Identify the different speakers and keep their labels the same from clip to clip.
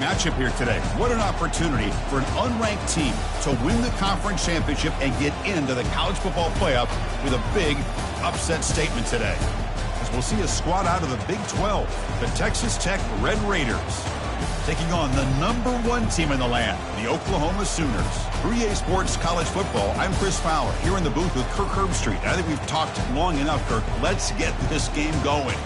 Speaker 1: Matchup here today. What an opportunity for an unranked team to win the conference championship and get into the college football playoff with a big upset statement today. As we'll see a squad out of the Big 12, the Texas Tech Red Raiders, taking on the #1 team in the land, the Oklahoma Sooners. For EA Sports College Football, I'm Chris Fowler, here in the booth with Kirk Herbstreit. I think we've talked long enough, Kirk. Let's get this game going.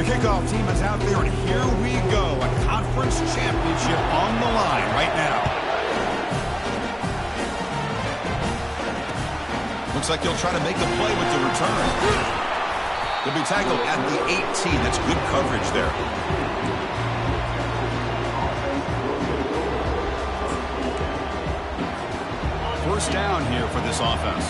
Speaker 1: Kickoff team is out there, and here we go. A conference championship on the line right now. Looks like he'll try to make a play with the return. He'll be tackled at the 18. That's good coverage there. First down here for this offense.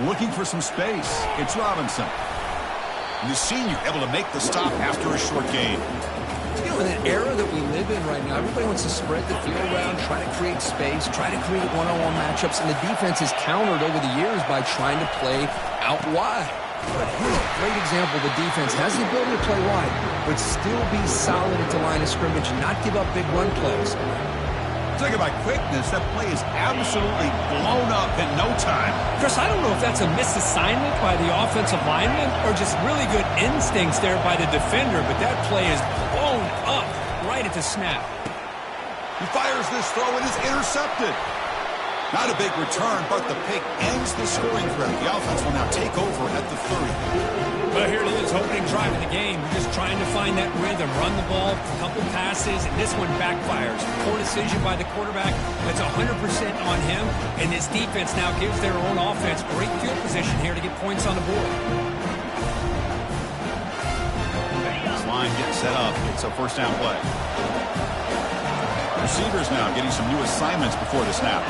Speaker 1: Looking for some space. It's Robinson. And the senior able to make the stop after a short gain.
Speaker 2: You know, in an era that we live in right now, everybody wants to spread the field around, try to create space, try to create one-on-one matchups, and the defense has countered over the years by trying to play out wide. But here's a great example. The defense has the ability to play wide, but still be solid at the line of scrimmage and not give up big run plays.
Speaker 1: Talk about quickness. That play is absolutely blown up in no time.
Speaker 3: Chris, I don't know if that's a misassignment by the offensive lineman or just really good instincts there by the defender, but that play is blown up right at the snap.
Speaker 1: He fires this throw and is intercepted. Not a big return, but the pick ends the scoring threat. The offense will now take over at the 30.
Speaker 3: Well, here it is, opening drive of the game. We're just trying to find that rhythm, run the ball, a couple passes, and this one backfires. Poor decision by the quarterback. That's 100% on him, and this defense now gives their own offense great field position here to get points on the board.
Speaker 1: This line gets set up. It's a first down play. Receivers now getting some new assignments before the snap.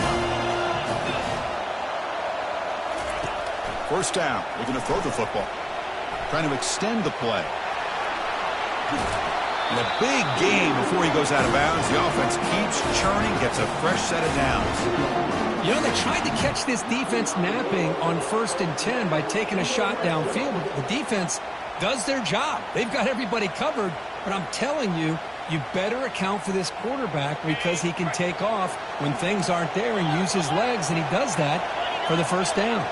Speaker 1: First down. They're going to throw the football. Trying to extend the play. And a big gain before he goes out of bounds. The offense keeps churning, gets a fresh set of downs.
Speaker 3: You know, they tried to catch this defense napping on 1st and 10 by taking a shot downfield. The defense does their job. They've got everybody covered, but I'm telling you, you better account for this quarterback because he can take off when things aren't there and use his legs, and he does that for the first down.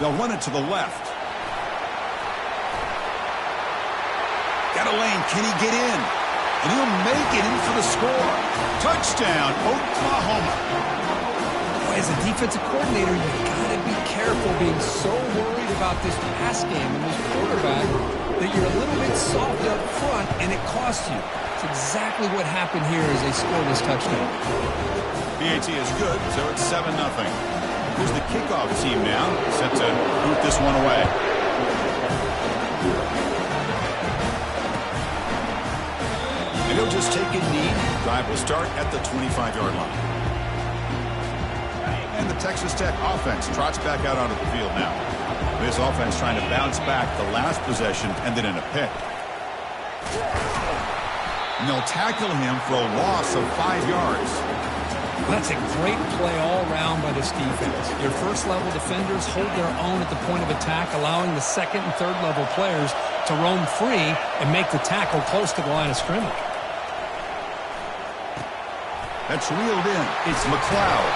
Speaker 1: They'll run it to the left. Got a lane. Can he get in? And he'll make it in for the score. Touchdown, Oklahoma.
Speaker 2: As a defensive coordinator, you've got to be careful being so worried about this pass game and this quarterback that you're a little bit soft up front, and it costs you. It's exactly what happened here as they scored this touchdown.
Speaker 1: PAT is good, so it's 7-0. Here's the kickoff team now, set to boot this one away. And he'll just take a knee. Drive will start at the 25-yard line. And the Texas Tech offense trots back out onto the field now. This offense trying to bounce back. The last possession ended in a pick. And they'll tackle him for a loss of 5 yards.
Speaker 3: That's a great play all around by this defense. Your first-level defenders hold their own at the point of attack, allowing the second and third-level players to roam free and make the tackle close to the line of scrimmage.
Speaker 1: That's reeled in. It's McLeod.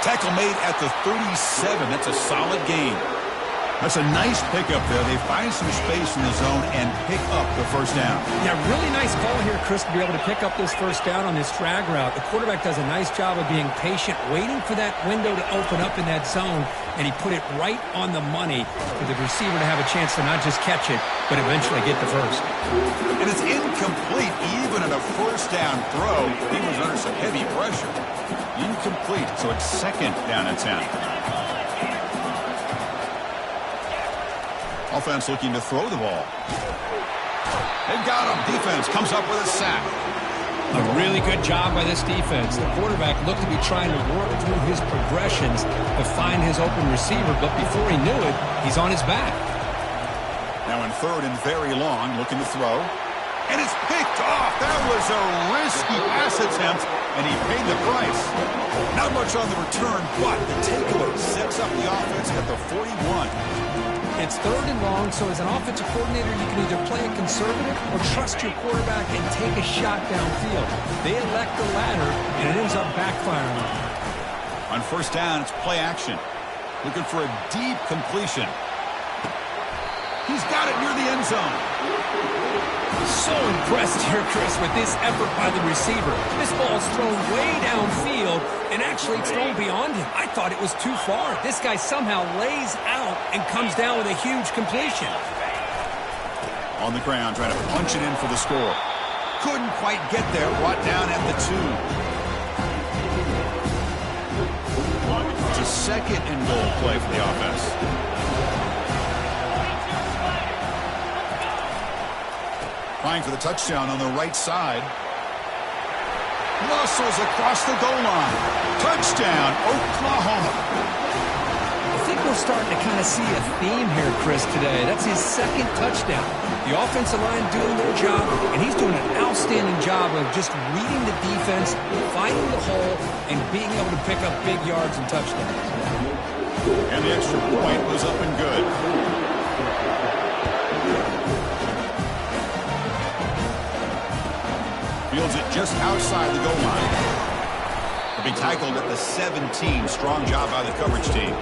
Speaker 1: Tackle made at the 37. That's a solid gain. That's a nice pickup there. They find some space in the zone and pick up the first down.
Speaker 3: Yeah, really nice call here, Chris, to be able to pick up this first down on this drag route. The quarterback does a nice job of being patient, waiting for that window to open up in that zone, and he put it right on the money for the receiver to have a chance to not just catch it, but eventually get the first.
Speaker 1: And it's incomplete even on a first down throw. He was under some heavy pressure. Incomplete, so it's second down and 10. Offense looking to throw the ball. They've got him. Defense comes up with a sack.
Speaker 3: A really good job by this defense. The quarterback looked to be trying to work through his progressions to find his open receiver, but before he knew it, he's on his back.
Speaker 1: Now in third and very long, looking to throw. And it's picked off. That was a risky pass attempt, and he paid the price. Not much on the return, but the takeaway sets up the offense at the 41.
Speaker 3: It's third and long, so as an offensive coordinator, you can either play it conservative or trust your quarterback and take a shot downfield. They elect the latter, and it ends up backfiring.
Speaker 1: On first down, it's play action. Looking for a deep completion. He's got it near the end zone.
Speaker 3: So impressed here, Chris, with this effort by the receiver. This ball's thrown way downfield, and actually it's thrown beyond him. I thought it was too far. This guy somehow lays out and comes down with a huge completion.
Speaker 1: On the ground, trying to punch it in for the score. Couldn't quite get there. Brought down at the 2. It's a second and goal play for the offense. Trying for the touchdown on the right side. Muscles across the goal line. Touchdown, Oklahoma.
Speaker 3: I think we're starting to kind of see a theme here, Chris, today. That's his second touchdown. The offensive line doing their job, and he's doing an outstanding job of just reading the defense, finding the hole, and being able to pick up big yards and touchdowns.
Speaker 1: And the extra point was up and good. Fields it just outside the goal line. He'll be tackled at the 17. Strong job by the coverage team.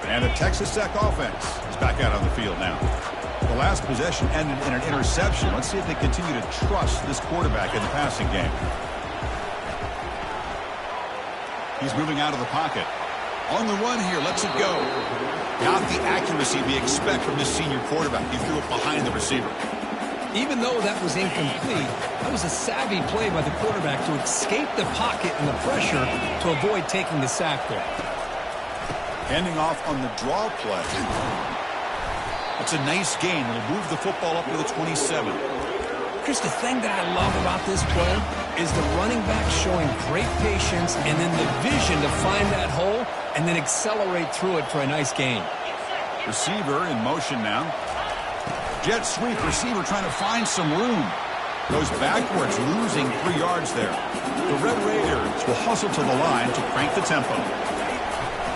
Speaker 1: And the Texas Tech offense is back out on the field now. The last possession ended in an interception. Let's see if they continue to trust this quarterback in the passing game. He's moving out of the pocket. On the run here, lets it go. Not the accuracy we expect from this senior quarterback. He threw it behind the receiver.
Speaker 3: Even though that was incomplete, that was a savvy play by the quarterback to escape the pocket and the pressure to avoid taking the sack there.
Speaker 1: Handing off on the draw play. It's a nice gain. It'll move the football up to the 27.
Speaker 3: Chris, the thing that I love about this play is the running back showing great patience and then the vision to find that hole and then accelerate through it for a nice gain.
Speaker 1: Receiver in motion now. Jet sweep. Receiver trying to find some room. Goes backwards, losing 3 yards there. The Red Raiders will hustle to the line to crank the tempo.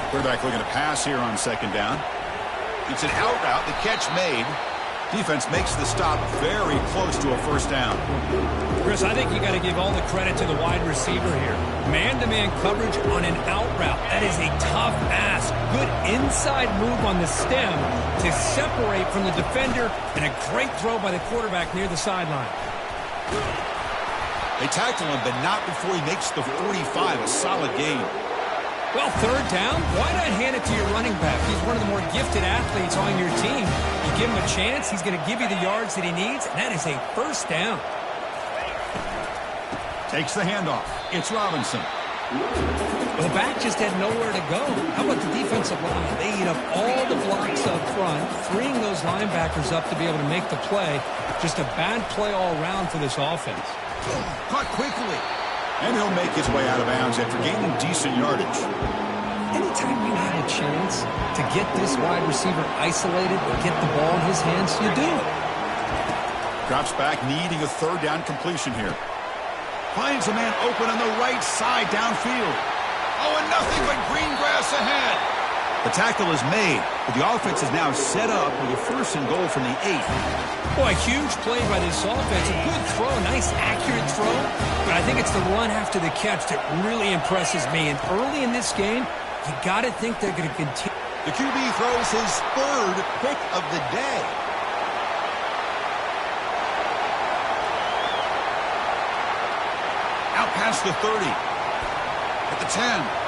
Speaker 1: Quarterback looking to pass here on second down. It's an out route. The catch made. Defense makes the stop very close to a first down.
Speaker 3: Chris, I think you got to give all the credit to the wide receiver here. Man-to-man coverage on an out route. That is a tough ask. Good inside move on the stem to separate from the defender, and a great throw by the quarterback near the sideline.
Speaker 1: They tackle him, but not before he makes the 45. A solid gain.
Speaker 3: Well, third down, why not hand it to your running back? He's one of the more gifted athletes on your team. You give him a chance, he's going to give you the yards that he needs, and that is a first down.
Speaker 1: Takes the handoff. It's Robinson.
Speaker 3: Well, the back just had nowhere to go. How about the defensive line? They eat up all the blocks up front, freeing those linebackers up to be able to make the play. Just a bad play all around for this offense.
Speaker 1: Caught quickly. And he'll make his way out of bounds after gaining decent yardage.
Speaker 3: Anytime you have a chance to get this wide receiver isolated or get the ball in his hands, you do it.
Speaker 1: Drops back, needing a third down completion here. Finds a man open on the right side downfield. Oh, and nothing but green grass ahead. The tackle is made, but the offense is now set up with a 1st and goal from the 8.
Speaker 3: Boy, huge play by this offense. A good throw, nice accurate throw. But I think it's the run after the catch that really impresses me. And early in this game, you got to think they're going to continue.
Speaker 1: The QB throws his 3rd pick of the day. Out past the 30. At the 10.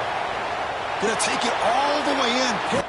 Speaker 1: Gonna take it all the way in.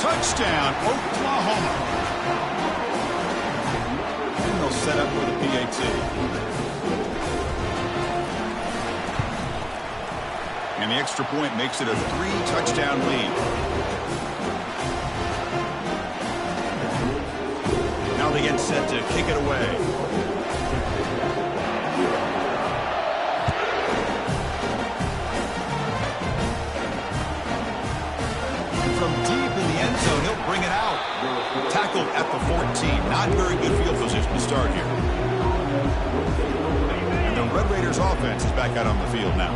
Speaker 1: Touchdown, Oklahoma. And they'll set up for the PAT. And the extra point makes it a 3-touchdown lead. Now they get set to kick it away. From deep in the end zone, he'll bring it out. Tackled at the 14. Not very good field position to start here. And the Red Raiders offense is back out on the field now.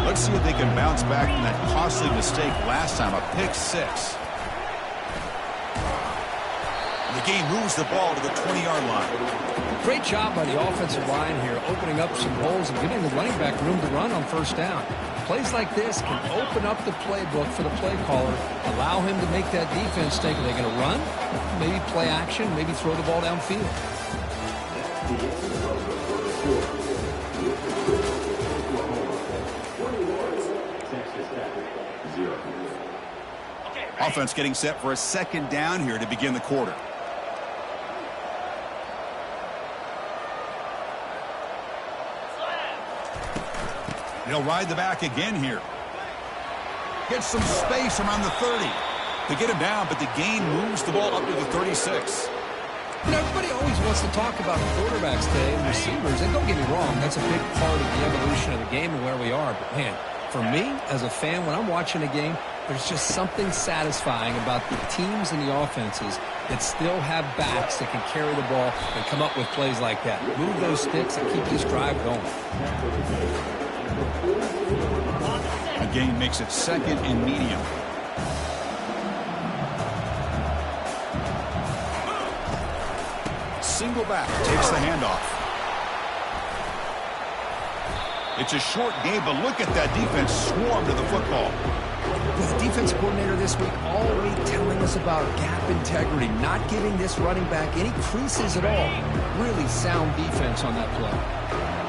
Speaker 1: Let's see if they can bounce back from that costly mistake last time, a pick 6. The game moves the ball to the 20-yard line.
Speaker 3: Great job by the offensive line here, opening up some holes and giving the running back room to run on 1st down. Plays like this can open up the playbook for the play caller, allow him to make that defense think, are they going to run? Maybe play action, maybe throw the ball downfield.
Speaker 1: Offense getting set for a 2nd down here to begin the quarter. They'll ride the back again here. Gets some space around the 30. They get him down, but the gain moves the ball up to the 36.
Speaker 3: You know, everybody always wants to talk about quarterbacks today and receivers, and don't get me wrong, that's a big part of the evolution of the game and where we are. But, man, for me, as a fan, when I'm watching a game, there's just something satisfying about the teams and the offenses that still have backs that can carry the ball and come up with plays like that. Move those sticks and keep this drive going.
Speaker 1: A gain makes it 2nd and medium. Single back, takes the handoff. It's a short game, but look at that defense swarm to the football.
Speaker 3: The defense coordinator this week all week telling us about gap integrity, not giving this running back any creases at all. Really sound defense on that play.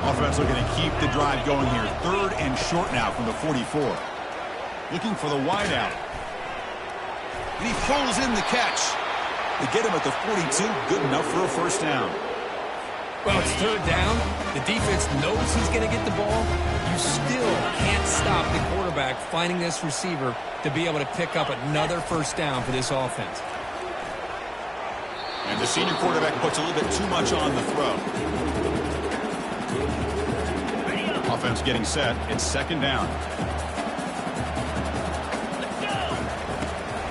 Speaker 1: Offense looking to keep the drive going here. 3rd and short now from the 44. Looking for the wideout. And he pulls in the catch. They get him at the 42. Good enough for a 1st down.
Speaker 3: Well, it's 3rd down. The defense knows he's going to get the ball. You still can't stop the quarterback finding this receiver to be able to pick up another 1st down for this offense.
Speaker 1: And the senior quarterback puts a little bit too much on the throw. Offense getting set. It's 2nd down.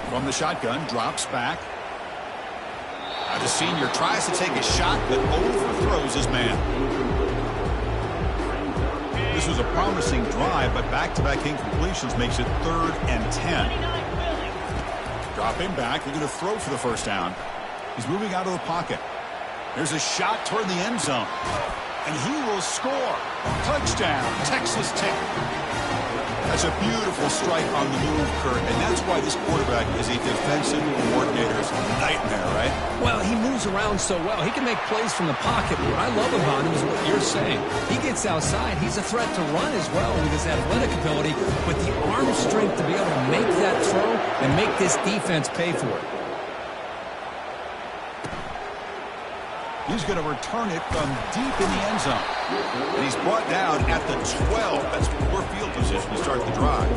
Speaker 1: From the shotgun, drops back. The senior tries to take a shot, but overthrows his man. This was a promising drive, but back-to-back incompletions makes it 3rd and 10. Dropping back, they're going to throw for the 1st down. He's moving out of the pocket. There's a shot toward the end zone. And he will score. Touchdown, Texas Tech. That's a beautiful strike on the move, Kurt, and that's why this quarterback is a defensive coordinator's
Speaker 3: Well, he moves around so well. He can make plays from the pocket. What I love about him is what you're saying. He gets outside. He's a threat to run as well with his athletic ability, but the arm strength to be able to make that throw and make this defense pay for it.
Speaker 1: He's going to return it from deep in the end zone. And he's brought down at the 12. That's poor field position to start the drive.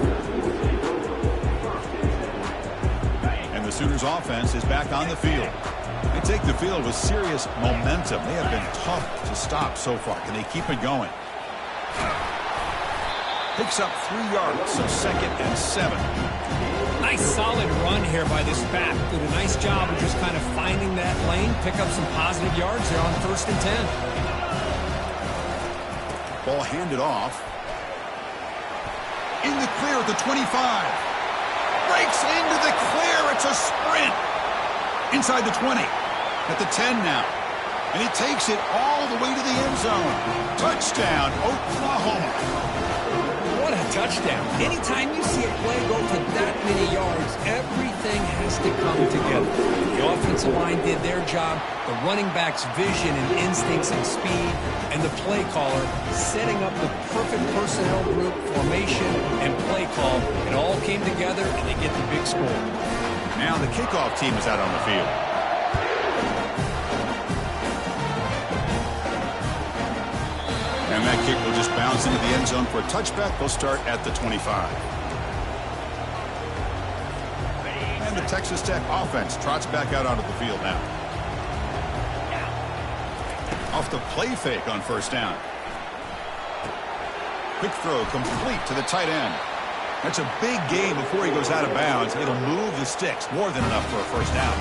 Speaker 1: And the Sooners offense is back on the field. They take the field with serious momentum. They have been tough to stop so far. Can they keep it going? Picks up 3 yards, so 2nd and 7.
Speaker 3: Nice solid run here by this back. Did a nice job of just kind of finding that lane, pick up some positive yards there on 1st and 10.
Speaker 1: Ball handed off. In the clear at the 25. Breaks into the clear. It's a sprint. Inside the 20. At the 10 now. And he takes it all the way to the end zone. Touchdown, Oklahoma.
Speaker 3: What a touchdown. Anytime you see a play go for that many yards, everything has to come together. The offensive line did their job, the running back's vision and instincts and speed, and the play caller setting up the perfect personnel group, formation, and play call. It all came together, and they get the big score.
Speaker 1: Now the kickoff team is out on the field. And that kick will just bounce into the end zone for a touchback. They'll start at the 25. And the Texas Tech offense trots back out onto the field now. Off the play fake on 1st down. Quick throw complete to the tight end. That's a big gain before he goes out of bounds. It'll move the sticks. More than enough for a 1st down.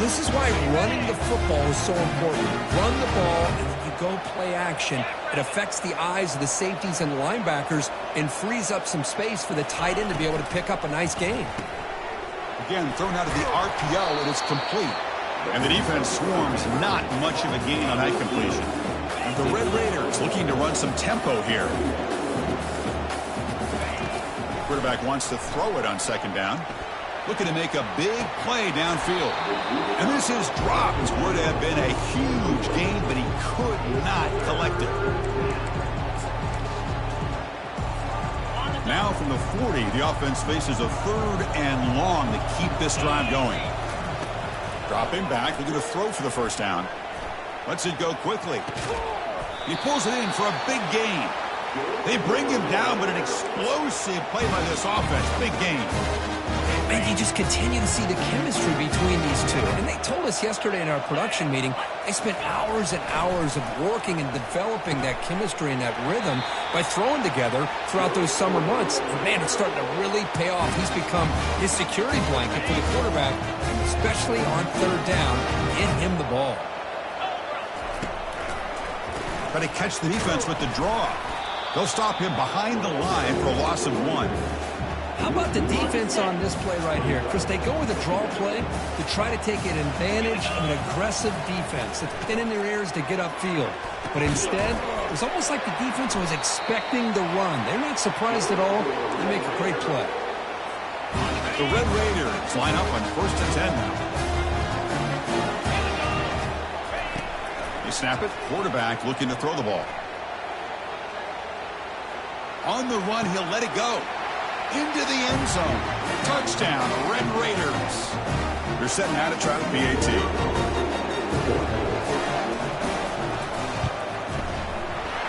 Speaker 3: This is why running the football is so important. Run the ball, and then you go play action. It affects the eyes of the safeties and the linebackers and frees up some space for the tight end to be able to pick up a nice gain.
Speaker 1: Again, thrown out of the RPO, and it's complete. And the defense swarms not much of a gain on that completion. And the Red Raiders looking to run some tempo here. Quarterback wants to throw it on 2nd down. Looking to make a big play downfield. And this is dropped. Would have been a huge gain, but he could not collect it. Now from the 40, the offense faces a 3rd and long to keep this drive going. Dropping back, looking to throw for the 1st down. Lets it go quickly. He pulls it in for a big gain. They bring him down, but an explosive play by this offense. Big gain.
Speaker 3: And you just continue to see the chemistry between these two. And they told us yesterday in our production meeting, they spent hours and hours of working and developing that chemistry and that rhythm by throwing together throughout those summer months. And man, it's starting to really pay off. He's become his security blanket for the quarterback, especially on 3rd down. Get him the ball.
Speaker 1: Try to catch the defense with the draw. They'll stop him behind the line for a loss of 1.
Speaker 3: How about the defense on this play right here? Chris, they go with a draw play to try to take an advantage of an aggressive defense that's been in their ears to get upfield. But instead, it was almost like the defense was expecting the run. They're not surprised at all. They make a great play.
Speaker 1: The Red Raiders line up on 1st and 10 now. They snap it. Quarterback looking to throw the ball. On the run, he'll let it go. Into the end zone. Touchdown, Red Raiders. They're setting out to try the PAT.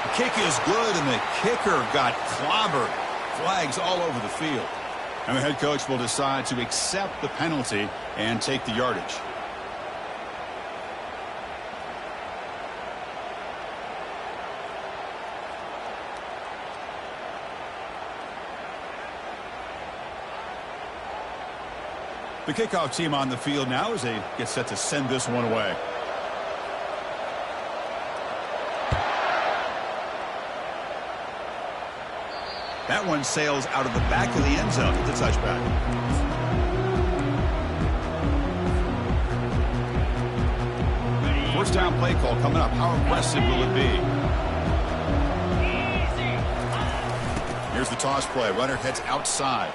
Speaker 1: The kick is good, and the kicker got clobbered. Flags all over the field. And the head coach will decide to accept the penalty and take the yardage. The kickoff team on the field now as they get set to send this one away. That one sails out of the back of the end zone at the touchback. First down play call coming up. How aggressive will it be? Here's the toss play. Runner heads outside.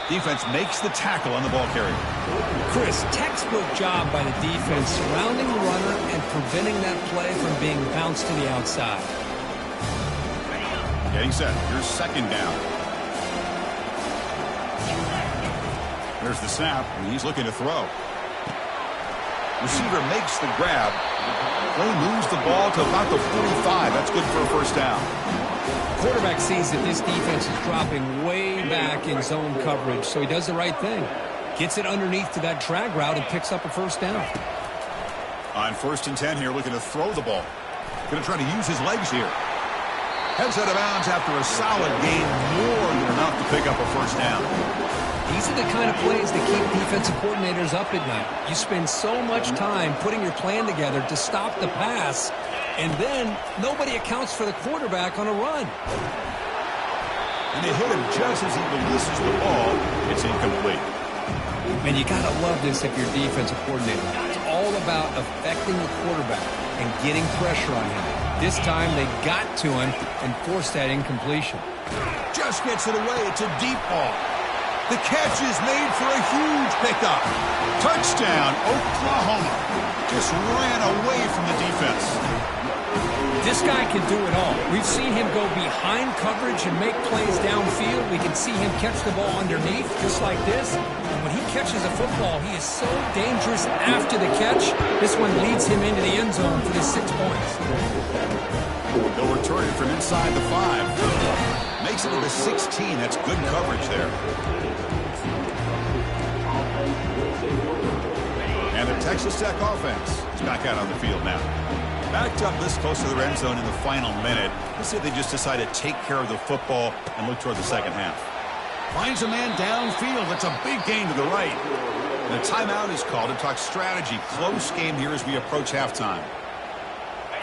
Speaker 1: Defense makes the tackle on the ball carrier.
Speaker 3: Chris, textbook job by the defense surrounding the runner and preventing that play from being bounced to the outside.
Speaker 1: Getting set. Here's second down. There's the snap, and he's looking to throw. Receiver makes the grab. Play moves the ball to about the 45. That's good for a first down.
Speaker 3: Quarterback sees that this defense is dropping way back in zone coverage, so he does the right thing. Gets it underneath to that drag route and picks up a first down.
Speaker 1: On 1st and 10 here, looking to throw the ball. Going to try to use his legs here. Heads out of bounds after a solid gain, more than enough to pick up a first down.
Speaker 3: These are the kind of plays that keep defensive coordinators up at night. You spend so much time putting your plan together to stop the pass, and then nobody accounts for the quarterback on a run.
Speaker 1: And they hit him just as he releases the ball. It's incomplete.
Speaker 3: And you got to love this if you're a defensive coordinator. It's all about affecting the quarterback and getting pressure on him. This time they got to him and forced that incompletion.
Speaker 1: Just gets it away. It's a deep ball. The catch is made for a huge pickup. Touchdown, Oklahoma. Just ran away from the defense.
Speaker 3: This guy can do it all. We've seen him go behind coverage and make plays downfield. We can see him catch the ball underneath, just like this. And when he catches a football, he is so dangerous after the catch. This one leads him into the end zone for the 6 points.
Speaker 1: They'll return it from inside the 5. Makes it to the 16. That's good coverage there. And the Texas Tech offense is back out on the field now. Backed up this close to the end zone in the final minute. Let's see if they just decide to take care of the football and look toward the second half. Finds a man downfield. That's a big gain to the right. And a timeout is called to talk strategy. Close game here as we approach halftime.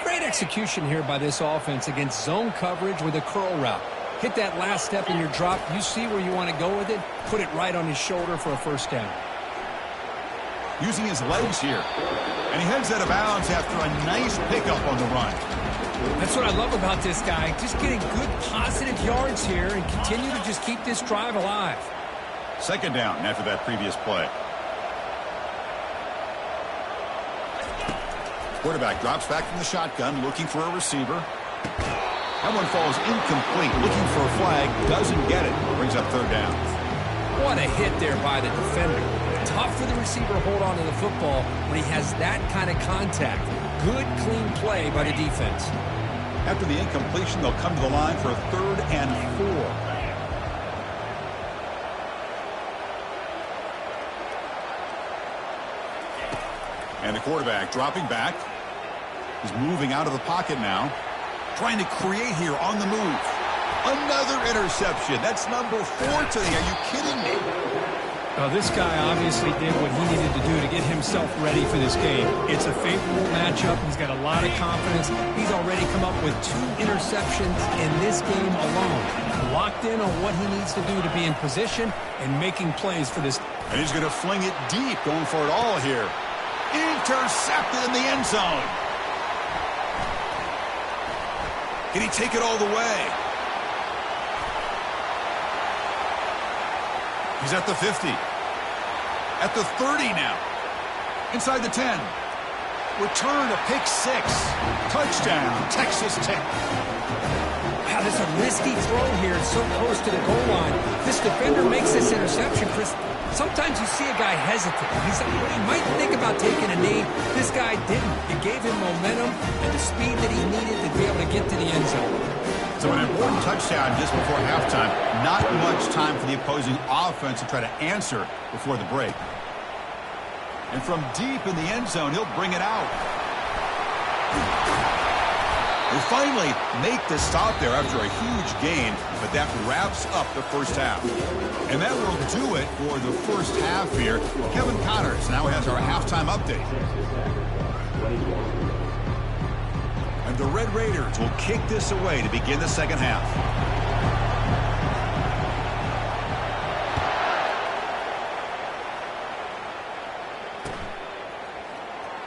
Speaker 3: Great execution here by this offense against zone coverage with a curl route. Hit that last step in your drop. You see where you want to go with it. Put it right on his shoulder for a first down.
Speaker 1: Using his legs here. And he heads out of bounds after a nice pickup on the run.
Speaker 3: That's what I love about this guy. Just getting good positive yards here and continue to just keep this drive alive.
Speaker 1: Second down after that previous play. Quarterback drops back from the shotgun, looking for a receiver. That one falls incomplete. Looking for a flag. Doesn't get it. Brings up third down.
Speaker 3: What a hit there by the defender. Tough for the receiver to hold on to the football when he has that kind of contact. Good, clean play by the defense.
Speaker 1: After the incompletion, they'll come to the line for a 3rd and 4. And the quarterback dropping back. He's moving out of the pocket now. Trying to create here on the move. Another interception. That's number 4 today. Are you kidding me?
Speaker 3: This guy obviously did what he needed to do to get himself ready for this game. It's a favorable matchup. He's got a lot of confidence. He's already come up with 2 interceptions in this game alone. Locked in on what he needs to do to be in position and making plays for this.
Speaker 1: And he's going to fling it deep, going for it all here. Intercepted in the end zone. Can he take it all the way? He's at the 50. At the 30 now. Inside the 10. Return a pick 6. Touchdown, Texas Tech.
Speaker 3: Wow, that's a risky throw here. It's so close to the goal line. This defender makes this interception, Chris. Sometimes you see a guy hesitate. He might think about taking a knee. This guy didn't. It gave him momentum and the speed that he needed to be able to get to the end zone.
Speaker 1: So an important touchdown just before halftime. Not much time for the opposing offense to try to answer before the break. And from deep in the end zone, he'll bring it out. They finally make the stop there after a huge gain, but that wraps up the first half. And that will do it for the first half here. Kevin Connors now has our halftime update. And the Red Raiders will kick this away to begin the second half.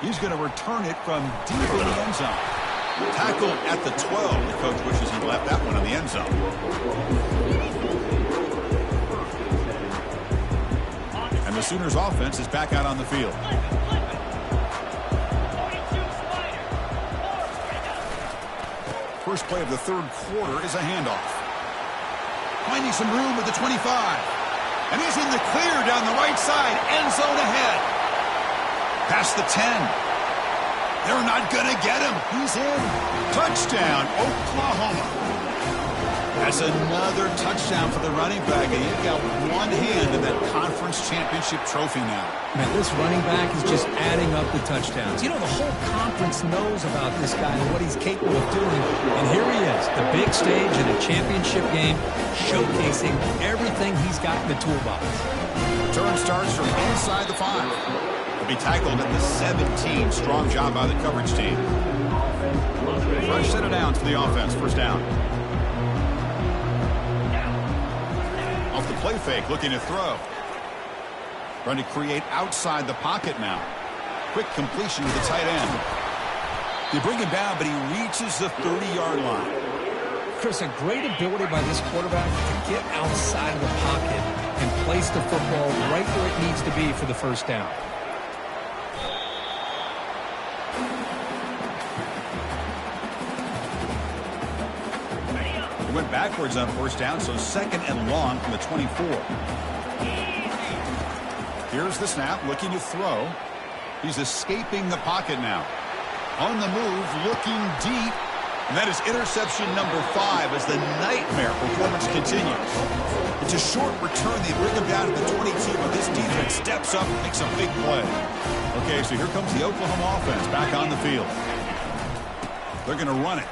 Speaker 1: He's going to return it from deep in the end zone. Tackled at the 12. The coach wishes he left that one in the end zone. And the Sooners offense is back out on the field. First play of the third quarter is a handoff. Finding some room at the 25. And he's in the clear down the right side. End zone ahead. Past the 10. They're not going to get him. He's in. Touchdown, Oklahoma. That's another touchdown for the running back, and you've got one hand in that conference championship trophy now.
Speaker 3: Man, this running back is just adding up the touchdowns. You know, the whole conference knows about this guy and what he's capable of doing. And here he is, the big stage in a championship game, showcasing everything he's got in the toolbox.
Speaker 1: Turn starts from inside the 5. He'll be tackled at the 17. Strong job by the coverage team. Fresh set of downs for the offense. First down. Off the play fake, looking to throw. Trying to create outside the pocket now. Quick completion to the tight end. They bring him down, but he reaches the 30-yard line.
Speaker 3: Chris, a great ability by this quarterback to get outside of the pocket and place the football right where it needs to be for the first down.
Speaker 1: Went backwards on first down, so second and long from the 24. Here's the snap, looking to throw. He's escaping the pocket now. On the move, looking deep. And that is interception number 5 as the nightmare performance continues. It's a short return. They bring him down to the 22, but this defense steps up and makes a big play. Okay, so here comes the Oklahoma offense back on the field. They're going to run it.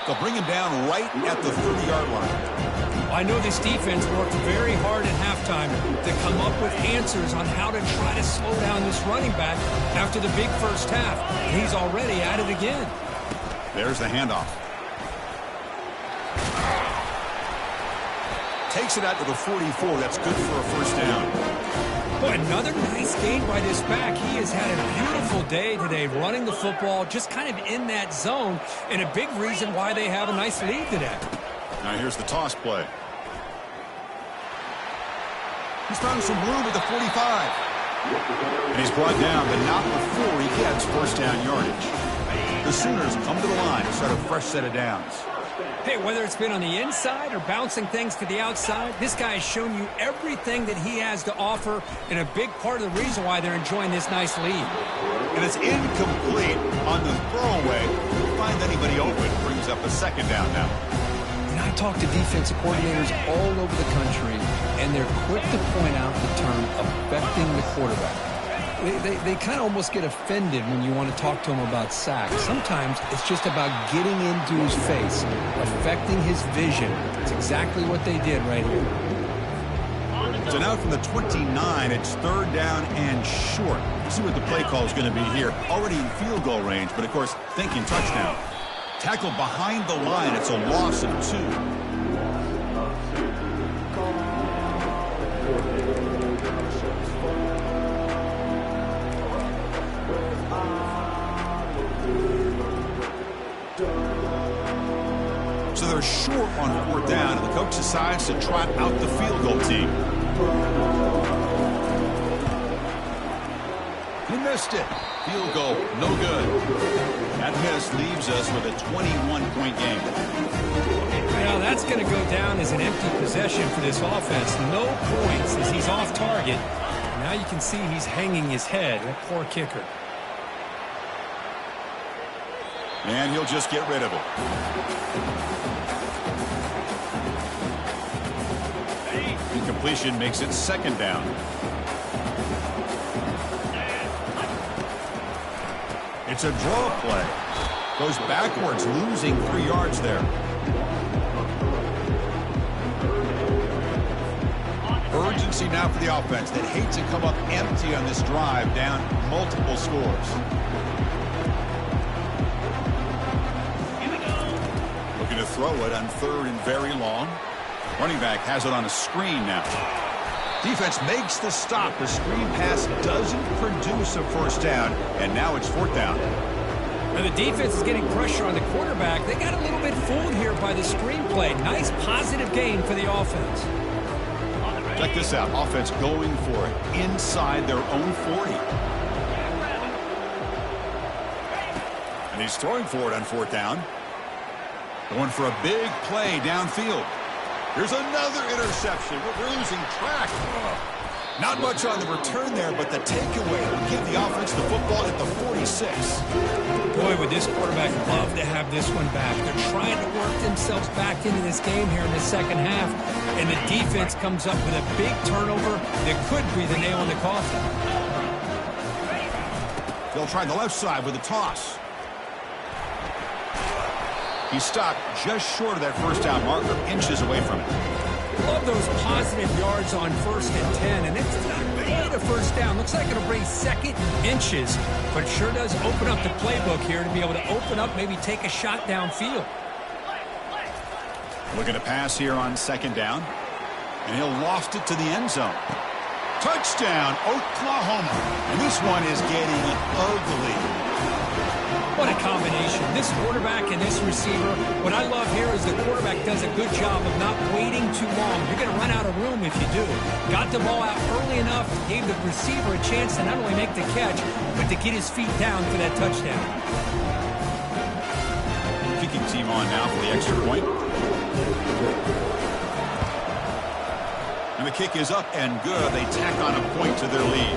Speaker 1: They'll bring him down right at the 30-yard line.
Speaker 3: I know this defense worked very hard at halftime to come up with answers on how to try to slow down this running back after the big first half. He's already at it again.
Speaker 1: There's the handoff. Takes it out to the 44. That's good for a first down.
Speaker 3: Boy, another nice gain by this back. He has had a beautiful day today running the football, just kind of in that zone, and a big reason why they have a nice lead today.
Speaker 1: Now here's the toss play. He's found some room at the 45. And he's brought down, but not before he gets first down yardage. The Sooners come to the line to start a fresh set of downs.
Speaker 3: Hey, whether it's been on the inside or bouncing things to the outside, this guy has shown you everything that he has to offer, and a big part of the reason why they're enjoying this nice lead.
Speaker 1: And it's incomplete on the throwaway. Find anybody open. Brings up a second down now.
Speaker 3: And I talk to defensive coordinators all over the country, and they're quick to point out the term affecting the quarterback. They kind of almost get offended when you want to talk to them about sacks. Sometimes it's just about getting into his face, affecting his vision. It's exactly what they did right here.
Speaker 1: So now from the 29, it's third down and short. Let's see what the play call is going to be here. Already in field goal range, but of course thinking touchdown. Tackled behind the line. It's a loss of 2. So they're short on fourth down, and the coach decides to trot out the field goal team. He missed it. Field goal, no good. That miss leaves us with a 21-point game.
Speaker 3: Well, that's going to go down as an empty possession for this offense. No points as he's off target. Now you can see he's hanging his head. That poor kicker.
Speaker 1: And he'll just get rid of it. Incompletion makes it second down. It's a draw play. Goes backwards, losing 3 yards there. Urgency now for the offense that hates to come up empty on this drive, down multiple scores. Looking to throw it on third and very long. Running back has it on a screen now. Defense makes the stop. The screen pass doesn't produce a first down, and now it's fourth down.
Speaker 3: Now the defense is getting pressure on the quarterback. They got a little bit fooled here by the screen play. Nice positive gain for the offense.
Speaker 1: Check this out. Offense going for it inside their own 40. And he's throwing for it on 4th down. Going for a big play downfield. Here's another interception. We're losing track. Not much on the return there, but the takeaway will give the offense the football at the 46.
Speaker 3: Boy, would this quarterback love to have this one back. They're trying to work themselves back into this game here in the second half, and the defense comes up with a big turnover that could be the nail in the coffin.
Speaker 1: They'll try the left side with a toss. He stopped just short of that 1st down marker, inches away from it.
Speaker 3: Love those positive yards on 1st and 10, and it's not quite a 1st down. Looks like it'll bring 2nd inches, but sure does open up the playbook here to be able to open up, maybe take a shot downfield.
Speaker 1: Looking to pass here on 2nd down, and he'll loft it to the end zone. Touchdown, Oklahoma. And this one is getting ugly.
Speaker 3: What a combination. This quarterback and this receiver. What I love here is the quarterback does a good job of not waiting too long. You're going to run out of room if you do. Got the ball out early enough, gave the receiver a chance to not only make the catch, but to get his feet down for that touchdown.
Speaker 1: Kicking team on now for the extra point. And the kick is up and good. They tack on a point to their lead.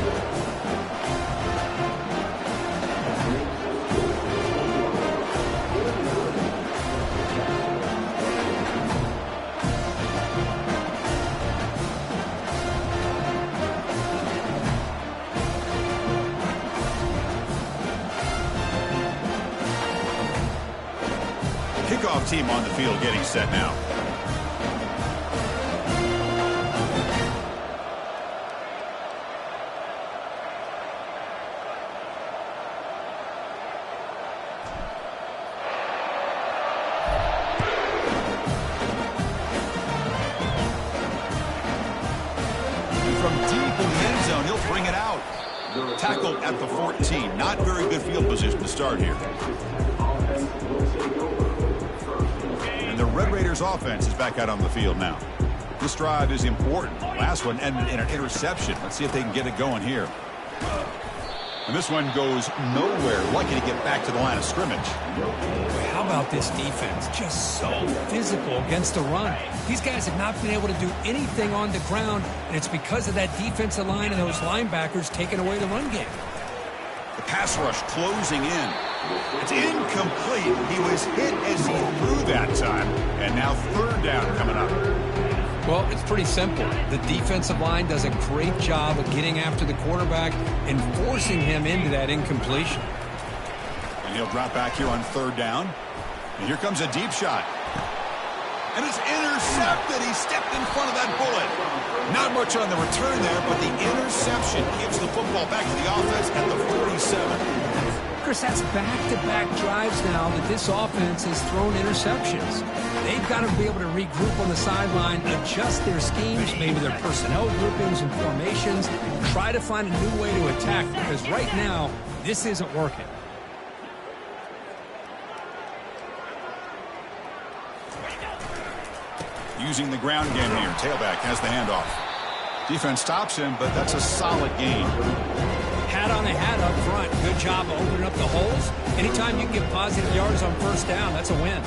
Speaker 1: Kickoff team on the field getting set now. And from deep in the end zone, he'll bring it out. Tackled at the 14. Not very good field position to start here. The Red Raiders offense is back out on the field now. This drive is important. Last one ended in an interception. Let's see if they can get it going here. And this one goes nowhere. Lucky to get back to the line of scrimmage.
Speaker 3: How about this defense? Just so physical against the run. These guys have not been able to do anything on the ground, and it's because of that defensive line and those linebackers taking away the run game.
Speaker 1: The pass rush closing in. It's incomplete. He was hit as he threw that time. And now 3rd down coming up.
Speaker 3: Well, it's pretty simple. The defensive line does a great job of getting after the quarterback and forcing him into that incompletion.
Speaker 1: And he'll drop back here on 3rd down. And here comes a deep shot. And it's intercepted. He stepped in front of that bullet. Not much on the return there, but the interception gives the football back to the offense at the 47.
Speaker 3: Chris, that's back-to-back drives now that this offense has thrown interceptions. They've got to be able to regroup on the sideline, adjust their schemes, maybe their personnel groupings and formations, try to find a new way to attack, because right now, this isn't working.
Speaker 1: Using the ground game here. Tailback has the handoff. Defense stops him, but that's a solid gain.
Speaker 3: Hat on the hat up front. Good job of opening up the holes. Anytime you can get positive yards on 1st down, that's a win.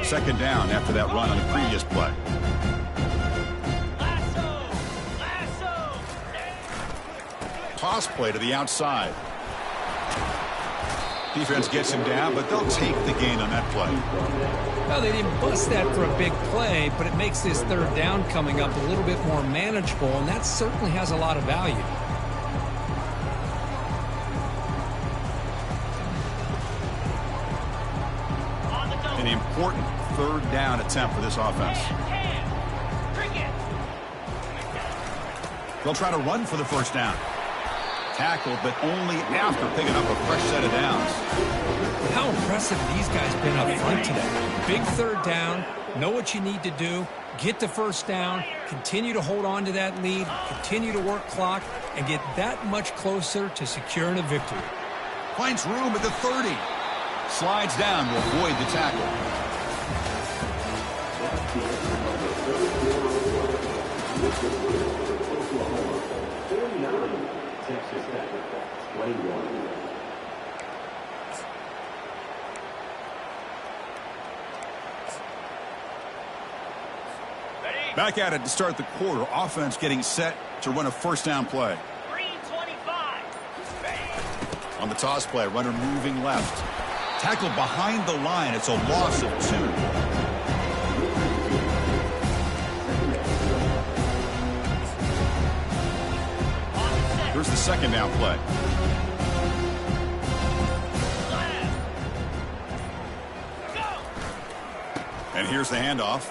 Speaker 1: Second down after that run on the previous play. Toss play to the outside. Defense gets him down, but they'll take the gain on that play.
Speaker 3: Well, they didn't bust that for a big play, but it makes this 3rd down coming up a little bit more manageable, and that certainly has a lot of value.
Speaker 1: An important 3rd down attempt for this offense. They'll try to run for the 1st down. Tackled, but only after picking up a fresh set of downs.
Speaker 3: How impressive these guys been up front today. Big 3rd down, Know what you need to do. Get the first down. Continue to hold on to that lead. Continue to work clock and get that much closer to securing a victory.
Speaker 1: Finds room at the 30. Slides down to avoid the tackle.
Speaker 4: Texas Tech, 21.
Speaker 1: Back at it to start the quarter. Offense getting set to run a first down play.
Speaker 4: 3:25.
Speaker 1: On the toss play, runner moving left. Tackle behind the line. It's a loss of 2. Here's the second down play. And here's the handoff.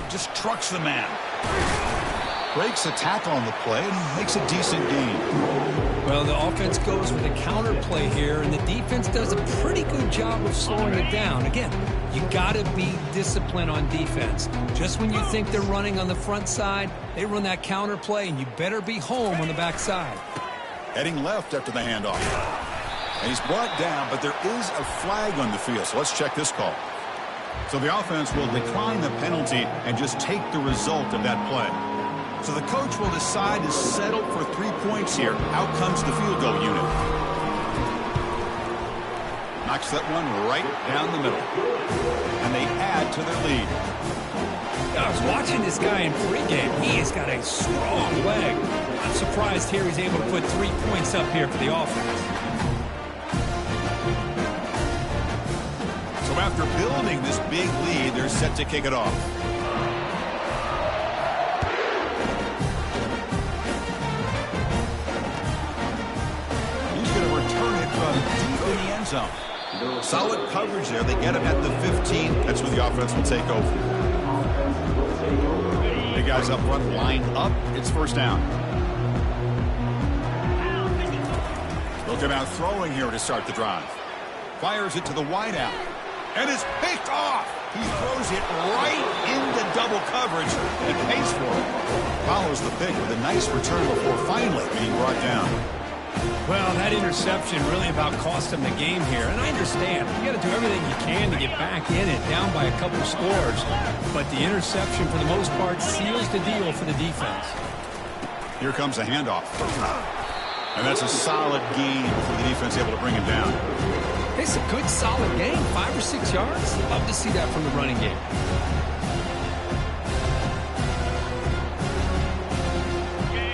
Speaker 1: Just trucks the man. Breaks a tackle on the play and makes a decent gain.
Speaker 3: Well, the offense goes with a counter play here, and the defense does a pretty good job of slowing it down. Again, you got to be disciplined on defense. Just when you think they're running on the front side, they run that counter play, and you better be home on the back side.
Speaker 1: Heading left after the handoff. And he's brought down, but there is a flag on the field, so let's check this call. So the offense will decline the penalty and just take the result of that play. So the coach will decide to settle for 3 points here. Out comes the field goal unit. Knocks that one right down the middle. And they add to their lead.
Speaker 3: I was watching this guy in pregame. He has got a strong leg. I'm surprised here he's able to put 3 points up here for the offense.
Speaker 1: So after building this big lead, they're set to kick it off. He's going to return it from deep in the end zone. Solid coverage there. They get him at the 15. That's where the offense will take over. Big guys up front, lined up. It's first down. Looking out throwing here to start the drive. Fires it to the wideout. And it's picked off. He throws it right into double coverage and pays for it. Follows the pick with a nice return before finally being brought down.
Speaker 3: Well, that interception really about cost him the game here. And I understand. You got to do everything you can to get back in it, down by a couple scores. But the interception, for the most part, seals the deal for the defense.
Speaker 1: Here comes a handoff. And that's a solid gain for the defense, able to bring him down.
Speaker 3: It's a good, solid game. 5 or 6 yards. Love to see that from the running game.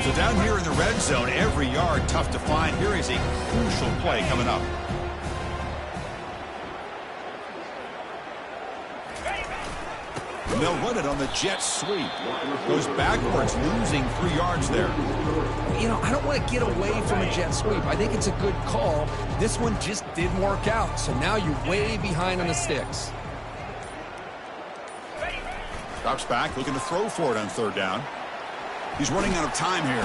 Speaker 1: So down here in the red zone, every yard tough to find. Here is a crucial play coming up. And they'll run it on the jet sweep. Goes backwards, losing 3 yards there.
Speaker 3: You know, I don't want to get away from a jet sweep. I think it's a good call. This one just didn't work out, so now you're way behind on the sticks.
Speaker 1: Drops back, looking to throw for it on third down. He's running out of time here.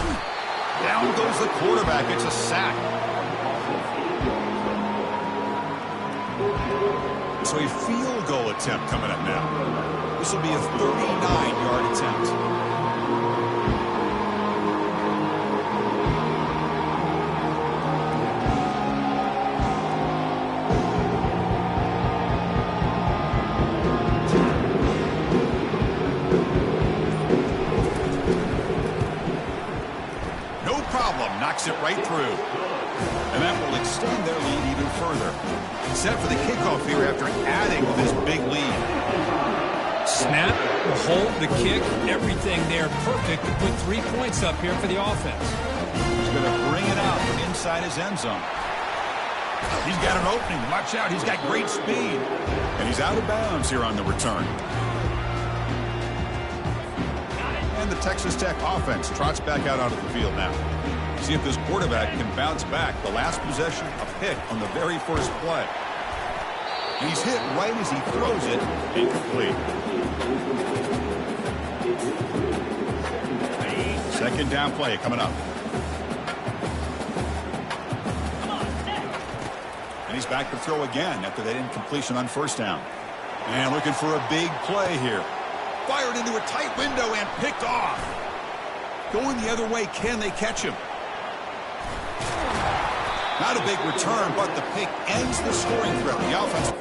Speaker 1: Down goes the quarterback. It's a sack. So a field goal attempt coming up now. This will be a 39-yard attempt. Knocks it right through. And that will extend their lead even further. Set for the kickoff here after adding this big lead.
Speaker 3: Snap, the hold, the kick, everything there perfect to put 3 points up here for the offense.
Speaker 1: He's going to bring it out from inside his end zone. He's got an opening. Watch out. He's got great speed. And he's out of bounds here on the return. And the Texas Tech offense trots back out onto the field now. See if this quarterback can bounce back. The last possession, a pick on the very first play. And he's hit right as he throws it, incomplete. Second down play coming up. And he's back to throw again after that incompletion on first down. And looking for a big play here. Fired into a tight window and picked off. Going the other way, can they catch him? Not a big return, but the pick ends the scoring threat. The offense.